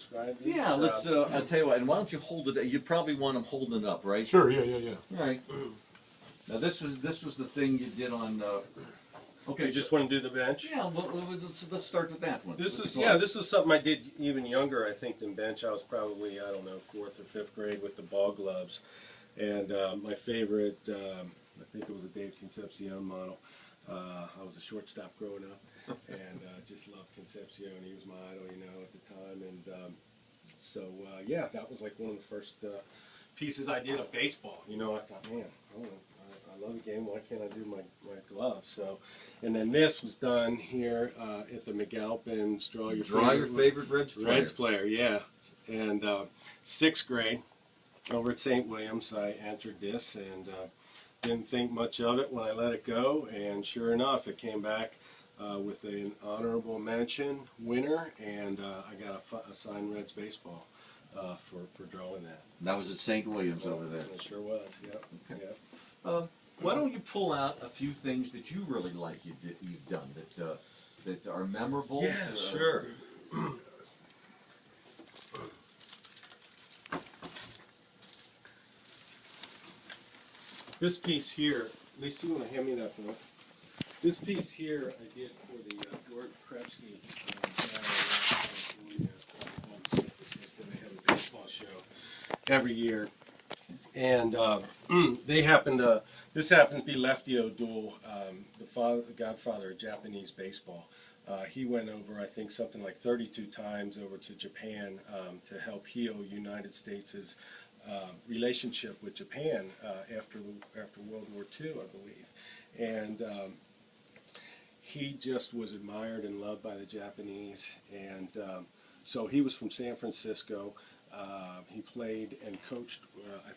describe these? Yeah, let's. I'll tell you what. And why don't you hold it? You probably want them holding up, right? Sure. Yeah. All right. Now this was the thing you did on. Okay. You just want to do the bench? Yeah. Well, let's start with that one. This is something I did even younger, I think, than bench. I was probably, I don't know, 4th or 5th grade with the ball gloves, and my favorite, I think it was a Dave Concepcion model. I was a shortstop growing up, and just loved Concepcion. He was my idol, at the time, and yeah, that was like one of the first pieces I did of baseball. I thought, man, I love the game. Why can't I do my gloves? So, and then this was done here at the McAlpin's Draw Your Favorite Reds player, yeah. And 6th grade, over at St. Williams, I entered this and didn't think much of it when I let it go. And sure enough, it came back with an honorable mention winner, and I got a signed Reds baseball for drawing that. That was at St. Williams over there. It sure was, yep. Okay. Yep. Why don't you pull out a few things that you really like you've done that are memorable? Yeah, sure. This piece here, at least you want to hand me that one. This piece here I did for the George Krebsky they have a baseball show every year. And they happen to, this happens to be Lefty O'Doul, the godfather of Japanese baseball. He went over, I think, something like 32 times over to Japan to help heal United States' relationship with Japan after World War II, I believe. And he just was admired and loved by the Japanese. And so he was from San Francisco. He played and coached, I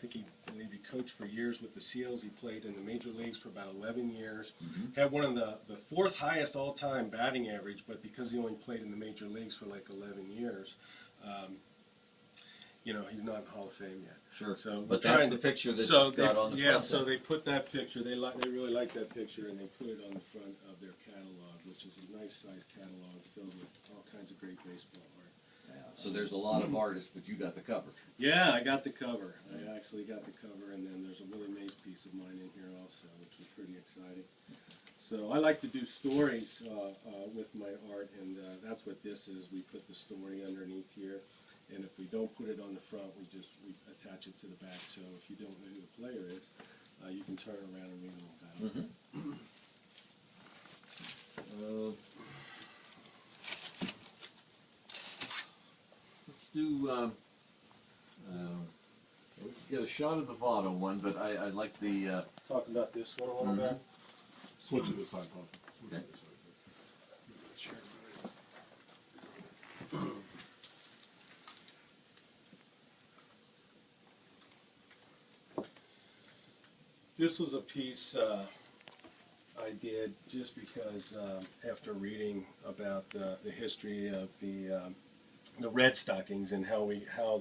believe he coached for years with the Seals. He played in the major leagues for about 11 years. Mm-hmm. Had one of the 4th highest all-time batting average, but because he only played in the major leagues for like 11 years, he's not in Hall of Fame yet. Sure. So, but that's the picture that got on the front. Yeah, so they put that picture, they really like that picture, and they put it on the front of their catalog, which is a nice-sized catalog filled with all kinds of great baseball art. So there's a lot of artists, but you got the cover. Yeah, I got the cover. I actually got the cover, and then there's a Willie Mays piece of mine in here also, which was pretty exciting. So I like to do stories with my art, and that's what this is. We put the story underneath here, and if we don't put it on the front, we attach it to the back. So if you don't know who the player is, you can turn around and read a little about it. Let's get a shot of the Votto one, but I like the... Talk about this one a little bit. Switch to this side, Paul. Okay. This was a piece I did just because after reading about the history of the Red Stockings and how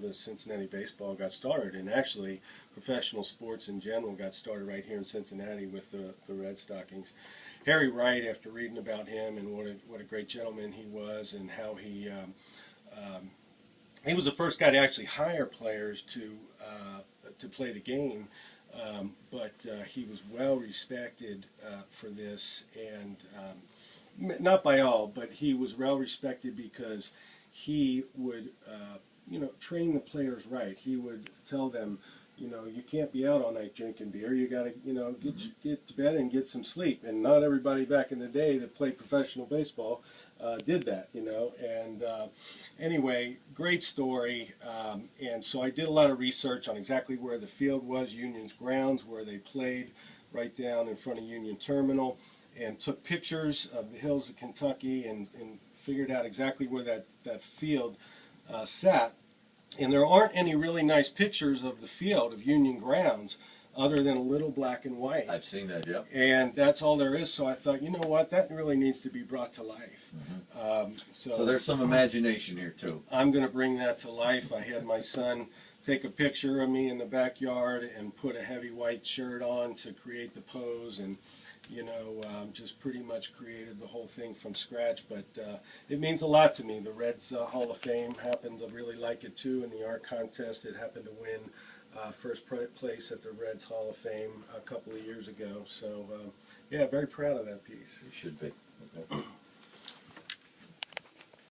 the Cincinnati baseball got started, and actually professional sports in general got started right here in Cincinnati with the Red Stockings. Harry Wright, after reading about him and what a great gentleman he was, and how he was the first guy to actually hire players to play the game, but he was well respected for this, and not by all, but he was well respected because he would, train the players right. He would tell them, you can't be out all night drinking beer. You got to, get to bed and get some sleep. And not everybody back in the day that played professional baseball did that, And anyway, great story. And so I did a lot of research on exactly where the field was, Union's grounds, where they played, right down in front of Union Terminal, and took pictures of the hills of Kentucky and figured out exactly where that field sat. And there aren't any really nice pictures of the field of Union grounds other than a little black and white. I've seen that, yeah. And that's all there is. So I thought, you know what, that really needs to be brought to life. Mm-hmm. So there's some imagination here too. I'm going to bring that to life. I had my son take a picture of me in the backyard and put a heavy white shirt on to create the pose, and just pretty much created the whole thing from scratch. But it means a lot to me. The Reds Hall of Fame happened to really like it too. In the art contest, it happened to win first place at the Reds Hall of Fame a couple of years ago. So yeah, very proud of that piece. You should be. Okay.